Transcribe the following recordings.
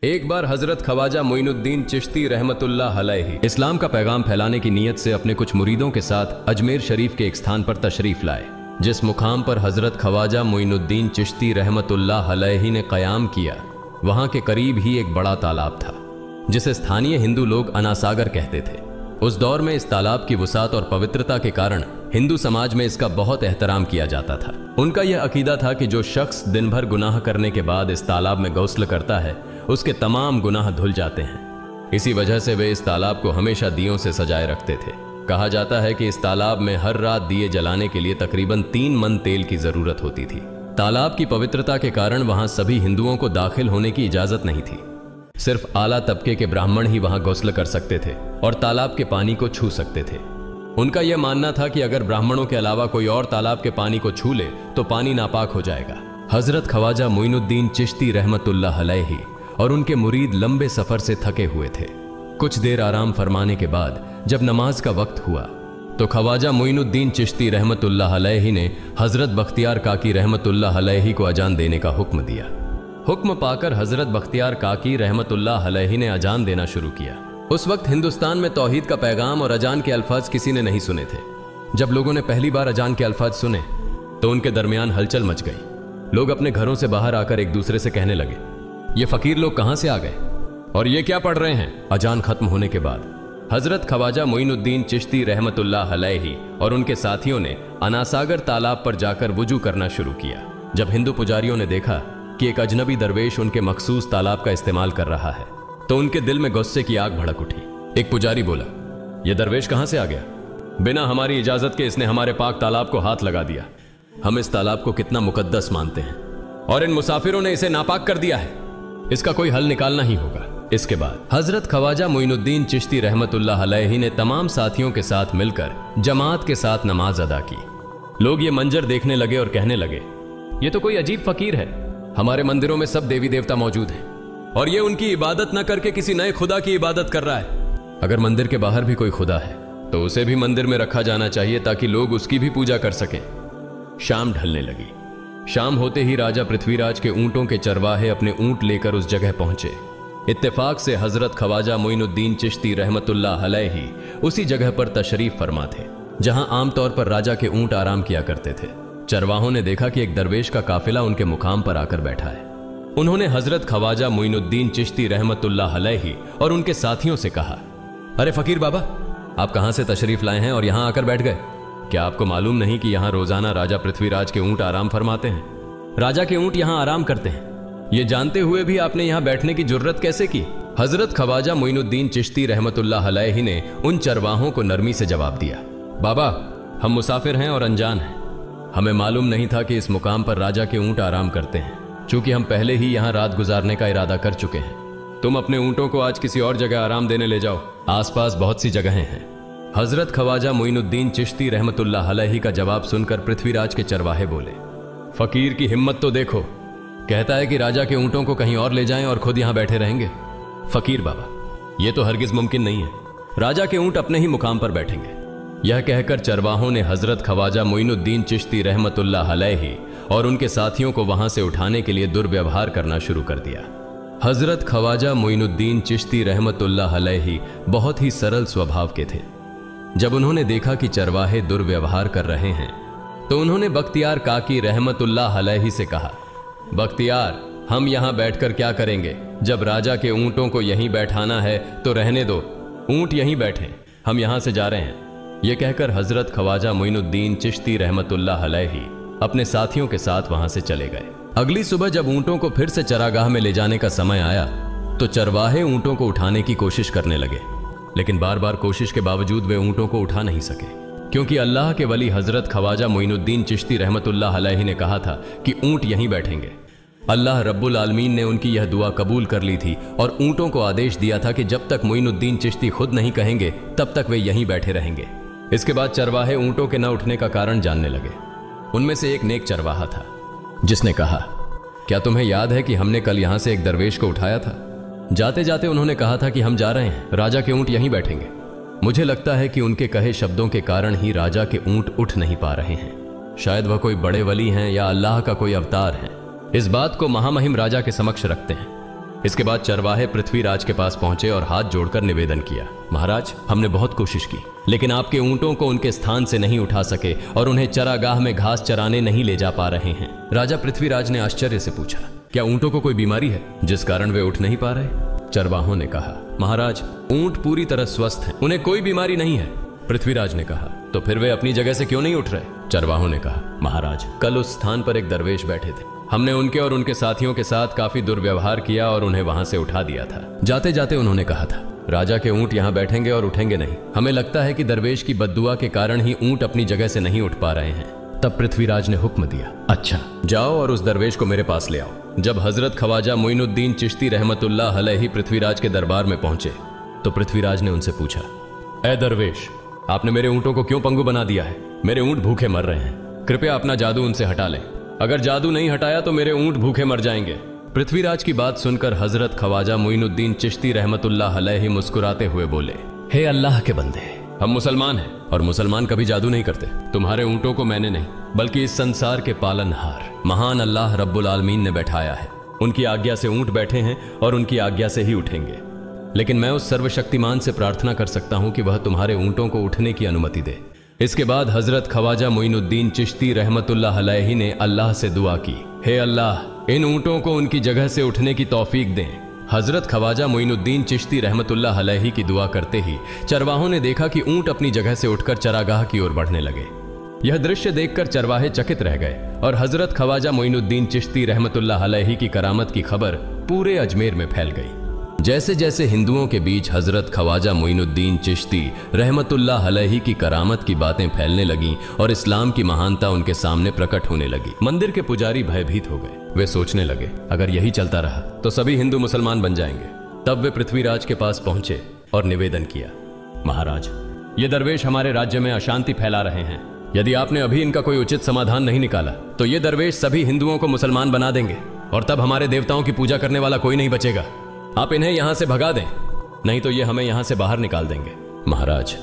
एक बार हजरत ख्वाजा मोइनुद्दीन चिश्ती रहमतुल्लाह अलैहि इस्लाम का पैगाम फैलाने की नीयत से अपने कुछ मुरीदों के साथ अजमेर शरीफ के एक स्थान पर तशरीफ लाए। जिस मुकाम पर हजरत ख्वाजा मोइनुद्दीन चिश्ती रहमतुल्लाह अलैहि ने क़याम किया, वहां के करीब ही एक बड़ा तालाब था जिसे स्थानीय हिंदू लोग अनासागर कहते थे। उस दौर में इस तालाब की वसात और पवित्रता के कारण हिंदू समाज में इसका बहुत एहतराम किया जाता था। उनका यह अकीदा था कि जो शख्स दिन भर गुनाह करने के बाद इस तालाब में गौस्ल करता है, उसके तमाम गुनाह धुल जाते हैं। इसी वजह से वे इस तालाब को हमेशा दियों से सजाए रखते थे। कहा जाता है कि इस तालाब में हर रात दिए जलाने के लिए तकरीबन 3 मन तेल की जरूरत होती थी। तालाब की पवित्रता के कारण वहां सभी हिंदुओं को दाखिल होने की इजाजत नहीं थी। सिर्फ आला तबके के ब्राह्मण ही वहां गौस्ल कर सकते थे और तालाब के पानी को छू सकते थे। उनका यह मानना था कि अगर ब्राह्मणों के अलावा कोई और तालाब के पानी को छू ले तो पानी नापाक हो जाएगा। हजरत ख्वाजा मोइनुद्दीन चिश्ती रहमतुल्लाह अलैहि और उनके मुरीद लंबे सफर से थके हुए थे। कुछ देर आराम फरमाने के बाद जब नमाज का वक्त हुआ तो ख्वाजा मोइनुद्दीन चिश्ती रहमतुल्लाह अलैहि ने हजरत बख्तियार काकी रहमतुल्लाह अलैहि को अजान देने का हुक्म दिया। हुक्म पाकर हजरत बख्तियार काकी रहमतुल्लाह अलैहि ने अजान देना शुरू किया। उस वक्त हिंदुस्तान में तौहीद का पैगाम और अजान के अल्फाज किसी ने नहीं सुने थे। जब लोगों ने पहली बार अजान के अल्फाज सुने तो उनके दरमियान हलचल मच गई। लोग अपने घरों से बाहर आकर एक दूसरे से कहने लगे, ये फकीर लोग कहां से आ गए और ये क्या पढ़ रहे हैं। अजान खत्म होने के बाद हजरत ख्वाजा मोइनुद्दीन चिश्ती रहमतुल्लाह अलैहि और उनके साथियों ने अनासागर तालाब पर जाकर वुजू करना शुरू किया। जब हिंदू पुजारियों ने देखा कि एक अजनबी दरवेश उनके मखसूस तालाब का इस्तेमाल कर रहा है तो उनके दिल में गुस्से की आग भड़क उठी। एक पुजारी बोला, यह दरवेश कहां से आ गया? बिना हमारी इजाजत के इसने हमारे पाक तालाब को हाथ लगा दिया। हम इस तालाब को कितना मुकद्दस मानते हैं और इन मुसाफिरों ने इसे नापाक कर दिया है। इसका कोई हल निकालना ही होगा। इसके बाद हजरत ख्वाजा मोइनुद्दीन चिश्ती रहमतुल्लाह अलैहि ने तमाम साथियों के साथ मिलकर जमात के साथ नमाज अदा की। लोग ये मंजर देखने लगे और कहने लगे, ये तो कोई अजीब फकीर है। हमारे मंदिरों में सब देवी देवता मौजूद हैं और ये उनकी इबादत न करके किसी नए खुदा की इबादत कर रहा है। अगर मंदिर के बाहर भी कोई खुदा है तो उसे भी मंदिर में रखा जाना चाहिए ताकि लोग उसकी भी पूजा कर सकें। शाम ढलने लगी। शाम होते ही राजा पृथ्वीराज के ऊंटों के चरवाहे अपने ऊंट लेकर उस जगह पहुंचे। इत्तेफाक से हजरत ख्वाजा मोइनुद्दीन चिश्ती रहमतुल्लाह अलैहि उसी जगह पर तशरीफ फरमा थे जहां आमतौर पर राजा के ऊंट आराम किया करते थे। चरवाहों ने देखा कि एक दरवेश का काफिला उनके मुकाम पर आकर बैठा है। उन्होंने हजरत ख्वाजा मोइनुद्दीन चिश्ती रहमतुल्लाह अलैहि और उनके साथियों से कहा, अरे फकीर बाबा, आप कहां से तशरीफ लाए हैं और यहां आकर बैठ गए? क्या आपको मालूम नहीं कि यहां रोजाना राजा पृथ्वीराज के ऊंट आराम फरमाते हैं? राजा के ऊंट यहां आराम करते हैं। ये जानते हुए भी आपने यहां बैठने की जुर्रत कैसे की? हजरत ख्वाजा मोइनुद्दीन चिश्ती रहमतुल्लाह अलैहि ने उन चरवाहों को नरमी से जवाब दिया, बाबा, हम मुसाफिर हैं और अनजान हैं। हमें मालूम नहीं था कि इस मुकाम पर राजा के ऊंट आराम करते हैं। चूंकि हम पहले ही यहां रात गुजारने का इरादा कर चुके हैं, तुम अपने ऊंटों को आज किसी और जगह आराम देने ले जाओ। आसपास बहुत सी जगहें हैं। हजरत ख्वाजा मोइनुद्दीन चिश्ती रहमतुल्लाह अलैहि का जवाब सुनकर पृथ्वीराज के चरवाहे बोले, फकीर की हिम्मत तो देखो, कहता है कि राजा के ऊंटों को कहीं और ले जाएं और खुद यहां बैठे रहेंगे। फकीर बाबा, यह तो हरगिज मुमकिन नहीं है। राजा के ऊंट अपने ही मुकाम पर बैठेंगे। यह कहकर चरवाहों ने हजरत ख्वाजा मोइनुद्दीन चिश्ती रहमतुल्लाह अलैहि और उनके साथियों को वहां से उठाने के लिए दुर्व्यवहार करना शुरू कर दिया। हजरत ख्वाजा मोइनुद्दीन चिश्ती रहमतुल्लाह अलैहि बहुत ही सरल स्वभाव के थे। जब उन्होंने देखा कि चरवाहे दुर्व्यवहार कर रहे हैं तो उन्होंने बख्तियार काकी रहमतुल्लाह अलैहि से कहा, बख्तियार, हम यहां बैठकर क्या करेंगे? जब राजा के ऊंटों को यहीं बैठाना है तो रहने दो, ऊंट यहीं बैठे, हम यहां से जा रहे हैं। यह कहकर हजरत ख्वाजा मोइनुद्दीन चिश्ती रहमतुल्लाह अलैहि अपने साथियों के साथ वहां से चले गए। अगली सुबह जब ऊंटों को फिर से चरागाह में ले जाने का समय आया तो चरवाहे ऊंटों को उठाने की कोशिश करने लगे, लेकिन बार बार कोशिश के बावजूद वे ऊंटों को उठा नहीं सके, क्योंकि अल्लाह के वली हजरत ख्वाजा मोइनुद्दीन चिश्ती रहमतुल्लाह अलैहि ने कहा था कि ऊंट यहीं बैठेंगे। अल्लाह रब्बुल आलमीन ने उनकी यह दुआ कबूल कर ली थी और ऊंटों को आदेश दिया था कि जब तक मोइनुद्दीन चिश्ती खुद नहीं कहेंगे तब तक वे यहीं बैठे रहेंगे। इसके बाद चरवाहे ऊंटों के न उठने का कारण जानने लगे। उनमें से एक नेक चरवाहा था जिसने कहा, क्या तुम्हें याद है कि हमने कल यहां से एक दरवेश को उठाया था? जाते जाते उन्होंने कहा था कि हम जा रहे हैं, राजा के ऊंट यहीं बैठेंगे। मुझे लगता है कि उनके कहे शब्दों के कारण ही राजा के ऊंट उठ नहीं पा रहे हैं। शायद वह कोई बड़े वली हैं या अल्लाह का कोई अवतार है। इस बात को महामहिम राजा के समक्ष रखते हैं। इसके बाद चरवाहे पृथ्वीराज के पास पहुंचे और हाथ जोड़कर निवेदन किया, महाराज, हमने बहुत कोशिश की, लेकिन आपके ऊंटों को उनके स्थान से नहीं उठा सके और उन्हें चरागाह में घास चराने नहीं ले जा पा रहे हैं। राजा पृथ्वीराज ने आश्चर्य से पूछा, क्या ऊंटों को कोई बीमारी है जिस कारण वे उठ नहीं पा रहे? चरवाहों ने कहा, महाराज, ऊंट पूरी तरह स्वस्थ हैं, उन्हें कोई बीमारी नहीं है। पृथ्वीराज ने कहा, तो फिर वे अपनी जगह से क्यों नहीं उठ रहे? चरवाहों ने कहा, महाराज, कल उस स्थान पर एक दरवेश बैठे थे, हमने उनके और उनके साथियों के साथ काफी दुर्व्यवहार किया और उन्हें वहां से उठा दिया था। जाते जाते उन्होंने कहा था, राजा के ऊंट यहाँ बैठेंगे और उठेंगे नहीं। हमें लगता है कि दरवेश की बद्दुआ के कारण ही ऊंट अपनी जगह से नहीं उठ पा रहे हैं। तब पृथ्वीराज ने हुक्म दिया, अच्छा, जाओ और उस दरवेश को मेरे पास ले आओ। जब हजरत ख्वाजा मोइनुद्दीन चिश्ती रहमतुल्लाह अलैहि पृथ्वीराज के दरबार में पहुंचे तो पृथ्वीराज ने उनसे पूछा, ए दरवेश, आपने मेरे ऊंटों को क्यों पंगु बना दिया है? मेरे ऊंट भूखे मर रहे हैं, कृपया अपना जादू उनसे हटा लें। अगर जादू नहीं हटाया तो मेरे ऊंट भूखे मर जाएंगे। पृथ्वीराज की बात सुनकर हजरत ख्वाजा मोइनुद्दीन चिश्ती रहमतुल्लाह अलैहि मुस्कुराते हुए बोले, हे अल्लाह के बंदे, हम मुसलमान हैं और मुसलमान कभी जादू नहीं करते। तुम्हारे ऊंटों को मैंने नहीं बल्कि इस संसार के पालनहार महान अल्लाह रब्बुल आलमीन ने बैठाया है। उनकी आज्ञा से ऊंट बैठे हैं और उनकी आज्ञा से ही उठेंगे। लेकिन मैं उस सर्वशक्तिमान से प्रार्थना कर सकता हूं कि वह तुम्हारे ऊंटों को उठने की अनुमति दे। इसके बाद हजरत ख्वाजा मोइनुद्दीन चिश्ती रहमतुल्लाह अलैहि ने अल्लाह से दुआ की, हे अल्लाह, इन ऊंटों को उनकी जगह से उठने की तौफीक दें। हजरत ख्वाजा मोइनुद्दीन चिश्ती रहमतुल्लाह अलैहि की दुआ करते ही चरवाहों ने देखा कि ऊंट अपनी जगह से उठकर चरागाह की ओर बढ़ने लगे। यह दृश्य देखकर चरवाहे चकित रह गए और हजरत ख्वाजा मोइनुद्दीन चिश्ती रहमतुल्लाह अलैहि की करामत की खबर पूरे अजमेर में फैल गई। जैसे जैसे हिंदुओं के बीच हजरत ख्वाजा मोइनुद्दीन चिश्ती रहमतुल्लाह अलैहि की करामत की बातें फैलने लगीं और इस्लाम की महानता उनके सामने प्रकट होने लगी, मंदिर के पुजारी भयभीत हो गए। वे सोचने लगे, अगर यही चलता रहा तो सभी हिंदू मुसलमान बन जाएंगे। तब वे पृथ्वीराज के पास पहुंचे और निवेदन किया, महाराज, ये दरवेश हमारे राज्य में अशांति फैला रहे हैं। यदि आपने अभी इनका कोई उचित समाधान नहीं निकाला तो ये दरवेश सभी हिंदुओं को मुसलमान बना देंगे और तब हमारे देवताओं की पूजा करने वाला कोई नहीं बचेगा। आप इन्हें यहां से भगा दें, नहीं तो ये हमें यहां से बाहर निकाल देंगे। महाराज,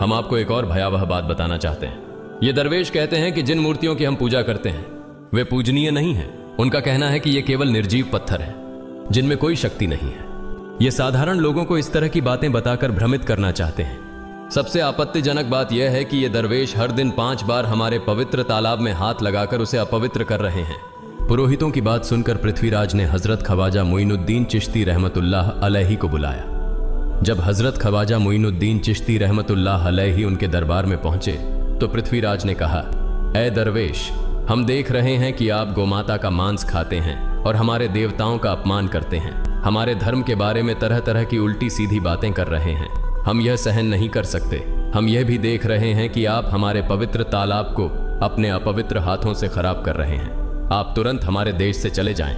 हम आपको एक और भयावह बात बताना चाहते हैं। ये दरवेश कहते हैं कि जिन मूर्तियों की हम पूजा करते हैं वे पूजनीय नहीं है। उनका कहना है कि ये केवल निर्जीव पत्थर है जिनमें कोई शक्ति नहीं है। ये साधारण लोगों को इस तरह की बातें बताकर भ्रमित करना चाहते हैं। सबसे आपत्तिजनक बात यह है कि ये दरवेश हर दिन 5 बार हमारे पवित्र तालाब में हाथ लगाकर उसे अपवित्र कर रहे हैं। पुरोहितों की बात सुनकर पृथ्वीराज ने हजरत ख्वाजा मोइनुद्दीन चिश्ती रहमतुल्लाह अलैहि को बुलाया। जब हजरत ख्वाजा मोइनुद्दीन चिश्ती रहमतुल्लाह अलैहि उनके दरबार में पहुंचे तो पृथ्वीराज ने कहा, ए दरवेश, हम देख रहे हैं कि आप गोमाता का मांस खाते हैं और हमारे देवताओं का अपमान करते हैं। हमारे धर्म के बारे में तरह तरह की उल्टी सीधी बातें कर रहे हैं। हम यह सहन नहीं कर सकते। हम यह भी देख रहे हैं कि आप हमारे पवित्र तालाब को अपने अपवित्र हाथों से खराब कर रहे हैं। आप तुरंत हमारे देश से चले जाएं।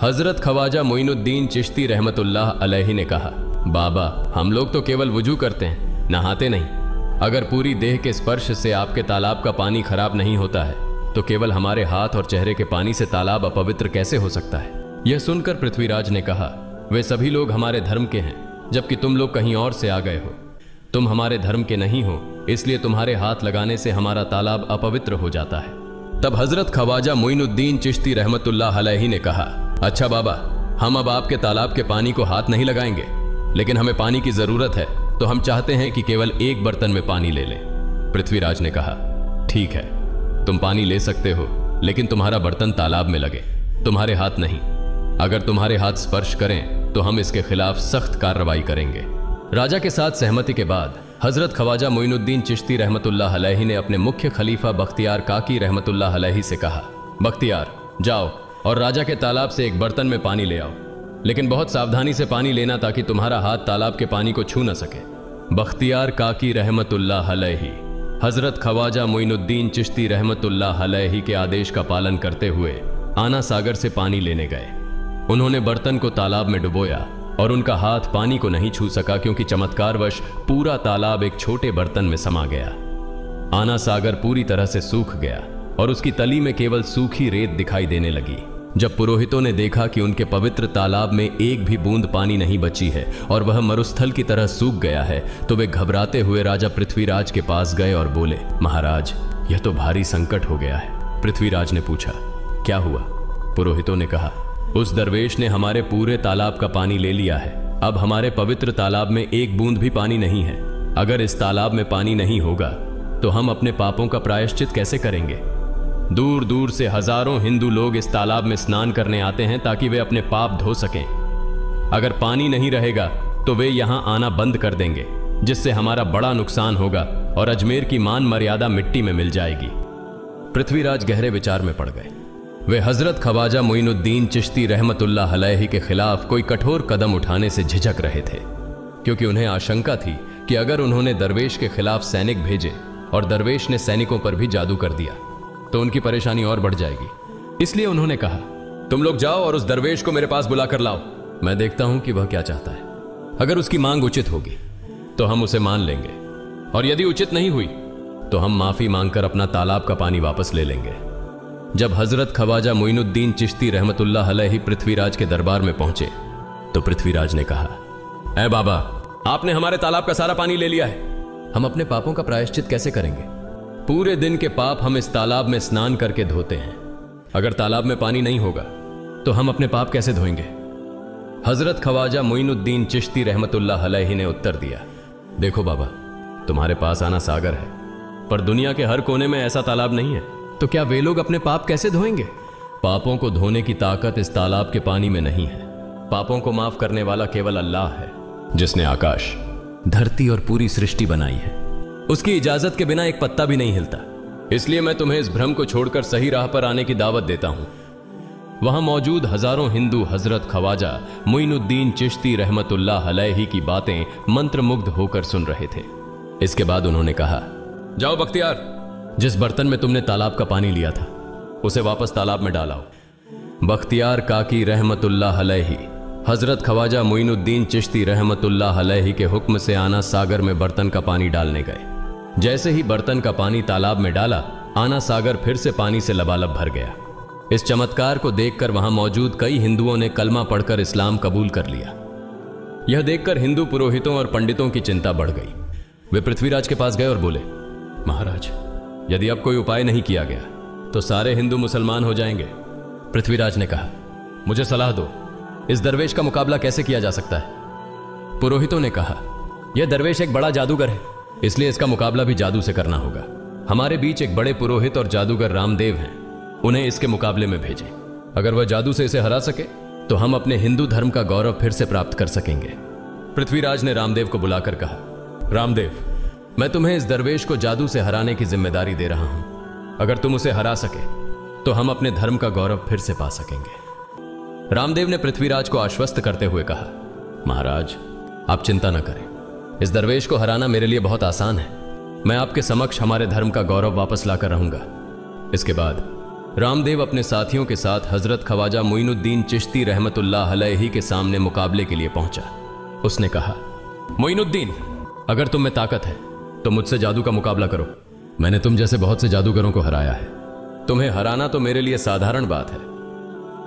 हजरत ख्वाजा मोइनुद्दीन चिश्ती रहमतुल्लाह अलैहि ने कहा, बाबा, हम लोग तो केवल वुजू करते हैं, नहाते नहीं। अगर पूरी देह के स्पर्श से आपके तालाब का पानी खराब नहीं होता है तो केवल हमारे हाथ और चेहरे के पानी से तालाब अपवित्र कैसे हो सकता है? यह सुनकर पृथ्वीराज ने कहा, वे सभी लोग हमारे धर्म के हैं जबकि तुम लोग कहीं और से आ गए हो। तुम हमारे धर्म के नहीं हो, इसलिए तुम्हारे हाथ लगाने से हमारा तालाब अपवित्र हो जाता है। तब हजरत ख्वाजा मोइनुद्दीन चिश्ती रहमतुल्लाह अलैहि ने कहा, अच्छा बाबा, हम अब आपके तालाब के पानी को हाथ नहीं लगाएंगे, लेकिन हमें पानी की जरूरत है तो हम चाहते हैं कि केवल एक बर्तन में पानी ले लें। पृथ्वीराज ने कहा, ठीक है, तुम पानी ले सकते हो, लेकिन तुम्हारा बर्तन तालाब में लगे, तुम्हारे हाथ नहीं। अगर तुम्हारे हाथ स्पर्श करें तो हम इसके खिलाफ सख्त कार्रवाई करेंगे। राजा के साथ सहमति के बाद हजरत ख्वाजा मोइनुद्दीन चिश्ती रहमतुल्लाह अलैहि ने अपने मुख्य खलीफा बख्तियार काकी रहमतुल्लाह अलैहि से कहा, बख्तियार, जाओ और राजा के तालाब से एक बर्तन में पानी ले आओ, लेकिन बहुत सावधानी से पानी लेना ताकि तुम्हारा हाथ तालाब के पानी को छू न सके। बख्तियार काकी रहमतुल्लाह अलैहि हजरत ख्वाजा मोइनुद्दीन चिश्ती रहमतुल्लाह अलैहि के आदेश का पालन करते हुए आना सागर से पानी लेने गए। उन्होंने बर्तन को तालाब में डुबोया और उनका हाथ पानी को नहीं छू सका क्योंकि चमत्कारवश पूरा तालाब एक छोटे बर्तन में समा गया। आना सागर पूरी तरह से सूख गया और उसकी तली में केवल सूखी रेत दिखाई देने लगी। जब पुरोहितों ने देखा कि उनके पवित्र तालाब में एक भी बूंद पानी नहीं बची है और वह मरुस्थल की तरह सूख गया है तो वे घबराते हुए राजा पृथ्वीराज के पास गए और बोले, महाराज, यह तो भारी संकट हो गया है। पृथ्वीराज ने पूछा, क्या हुआ? पुरोहितों ने कहा, उस दरवेश ने हमारे पूरे तालाब का पानी ले लिया है। अब हमारे पवित्र तालाब में एक बूंद भी पानी नहीं है। अगर इस तालाब में पानी नहीं होगा तो हम अपने पापों का प्रायश्चित कैसे करेंगे? दूर दूर से हजारों हिंदू लोग इस तालाब में स्नान करने आते हैं ताकि वे अपने पाप धो सकें। अगर पानी नहीं रहेगा तो वे यहां आना बंद कर देंगे, जिससे हमारा बड़ा नुकसान होगा और अजमेर की मान मर्यादा मिट्टी में मिल जाएगी। पृथ्वीराज गहरे विचार में पड़ गए। वे हजरत ख्वाजा मोइनुद्दीन चिश्ती रहमतुल्लाह अलैहि के खिलाफ कोई कठोर कदम उठाने से झिझक रहे थे, क्योंकि उन्हें आशंका थी कि अगर उन्होंने दरवेश के खिलाफ सैनिक भेजे और दरवेश ने सैनिकों पर भी जादू कर दिया तो उनकी परेशानी और बढ़ जाएगी। इसलिए उन्होंने कहा, तुम लोग जाओ और उस दरवेश को मेरे पास बुलाकर लाओ। मैं देखता हूं कि वह क्या चाहता है। अगर उसकी मांग उचित होगी तो हम उसे मान लेंगे, और यदि उचित नहीं हुई तो हम माफी मांगकर अपना तालाब का पानी वापस ले लेंगे। जब हजरत ख्वाजा मोइनुद्दीन चिश्ती रहमतुल्लाह अलैहि पृथ्वीराज के दरबार में पहुंचे तो पृथ्वीराज ने कहा, ऐ बाबा, आपने हमारे तालाब का सारा पानी ले लिया है। हम अपने पापों का प्रायश्चित कैसे करेंगे? पूरे दिन के पाप हम इस तालाब में स्नान करके धोते हैं। अगर तालाब में पानी नहीं होगा तो हम अपने पाप कैसे धोएंगे? हजरत ख्वाजा मोइनुद्दीन चिश्ती रहमतुल्लाह अलैहि ने उत्तर दिया, देखो बाबा, तुम्हारे पास आना सागर है, पर दुनिया के हर कोने में ऐसा तालाब नहीं है, तो क्या वे लोग अपने पाप कैसे धोएंगे? पापों को धोने की ताकत इस तालाब के पानी में नहीं है। पापों को माफ करने वाला केवल अल्लाह है, जिसने आकाश, धरती और पूरी सृष्टि बनाई है। उसकी इजाजत के बिना एक पत्ता भी नहीं हिलता। इसलिए मैं तुम्हें इस भ्रम को छोड़कर सही राह पर आने की दावत देता हूं। वहां मौजूद हजारों हिंदू हजरत ख्वाजा मोइनुद्दीन चिश्ती रहमतुल्लाह अलैहि की बातें मंत्रमुग्ध होकर सुन रहे थे। इसके बाद उन्होंने कहा, जाओ बख्तियार, जिस बर्तन में तुमने तालाब का पानी लिया था उसे वापस तालाब में डालाओ। बख्तियार काकी रहमतुल्लाह अलैहि हजरत ख्वाजा मोइनुद्दीन चिश्ती रहमतुल्लाह अलैहि के हुक्म से आना सागर में बर्तन का पानी डालने गए। जैसे ही बर्तन का पानी तालाब में डाला, आना सागर फिर से पानी से लबालब भर गया। इस चमत्कार को देखकर वहां मौजूद कई हिंदुओं ने कलमा पढ़कर इस्लाम कबूल कर लिया। यह देखकर हिंदू पुरोहितों और पंडितों की चिंता बढ़ गई। वे पृथ्वीराज के पास गए और बोले, महाराज, यदि अब कोई उपाय नहीं किया गया तो सारे हिंदू मुसलमान हो जाएंगे। पृथ्वीराज ने कहा, मुझे सलाह दो, इस दरवेश का मुकाबला कैसे किया जा सकता है? पुरोहितों ने कहा, यह दरवेश एक बड़ा जादूगर है, इसलिए इसका मुकाबला भी जादू से करना होगा। हमारे बीच एक बड़े पुरोहित और जादूगर रामदेव हैं, उन्हें इसके मुकाबले में भेजें। अगर वह जादू से इसे हरा सके तो हम अपने हिंदू धर्म का गौरव फिर से प्राप्त कर सकेंगे। पृथ्वीराज ने रामदेव को बुलाकर कहा, रामदेव, मैं तुम्हें इस दरवेश को जादू से हराने की जिम्मेदारी दे रहा हूं। अगर तुम उसे हरा सके तो हम अपने धर्म का गौरव फिर से पा सकेंगे। रामदेव ने पृथ्वीराज को आश्वस्त करते हुए कहा, महाराज, आप चिंता न करें, इस दरवेश को हराना मेरे लिए बहुत आसान है। मैं आपके समक्ष हमारे धर्म का गौरव वापस लाकर रहूंगा। इसके बाद रामदेव अपने साथियों के साथ हजरत ख्वाजा मोइनुद्दीन चिश्ती रहमतुल्लाह अलैहि के सामने मुकाबले के लिए पहुंचा। उसने कहा, मोइनुद्दीन, अगर तुम में ताकत है तो मुझसे जादू का मुकाबला करो। मैंने तुम जैसे बहुत से जादूगरों को हराया है, तुम्हें हराना तो मेरे लिए साधारण बात है।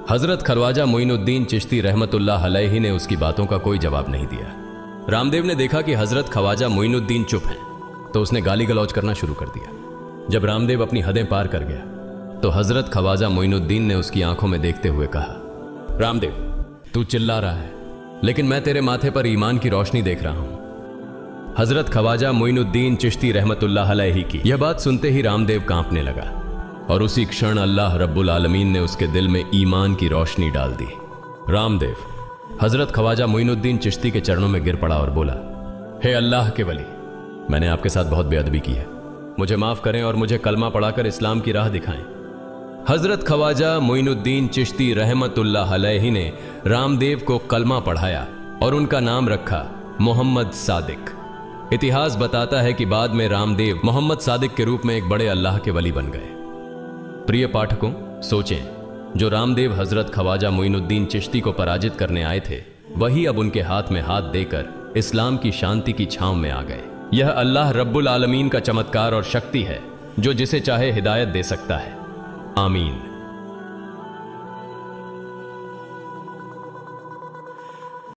हजरत ख्वाजा मोइनुद्दीन चिश्ती रहमतुल्लाह अलैहि ने उसकी बातों का कोई जवाब नहीं दिया। रामदेव ने देखा कि हजरत ख्वाजा मोइनुद्दीन चुप हैं, तो उसने गाली गलौज करना शुरू कर दिया। जब रामदेव अपनी हदें पार कर गया तो हजरत ख्वाजा मोइनुद्दीन ने उसकी आंखों में देखते हुए कहा, रामदेव, तू चिल्ला रहा है, लेकिन मैं तेरे माथे पर ईमान की रोशनी देख रहा हूं। हजरत ख्वाजा मोइनुद्दीन चिश्ती रहमतुल्लाह अलैहि की यह बात सुनते ही रामदेव कांपने लगा, और उसी क्षण अल्लाह रब्बुल आलमीन ने उसके दिल में ईमान की रोशनी डाल दी। रामदेव हजरत ख्वाजा मोइनुद्दीन चिश्ती के चरणों में गिर पड़ा और बोला, हे अल्लाह के वली, मैंने आपके साथ बहुत बेअदबी की है, मुझे माफ करें और मुझे कलमा पढ़ाकर इस्लाम की राह दिखाएं। हजरत ख्वाजा मोइनुद्दीन चिश्ती रहमतुल्लाह अलैहि ने रामदेव को कलमा पढ़ाया और उनका नाम रखा मोहम्मद सादिक। इतिहास बताता है कि बाद में रामदेव मोहम्मद सादिक के रूप में एक बड़े अल्लाह के वली बन गए। प्रिय पाठकों, सोचें, जो रामदेव हजरत ख्वाजा मोइनुद्दीन चिश्ती को पराजित करने आए थे, वही अब उनके हाथ में हाथ देकर इस्लाम की शांति की छांव में आ गए। यह अल्लाह रब्बुल आलमीन का चमत्कार और शक्ति है, जो जिसे चाहे हिदायत दे सकता है। आमीन।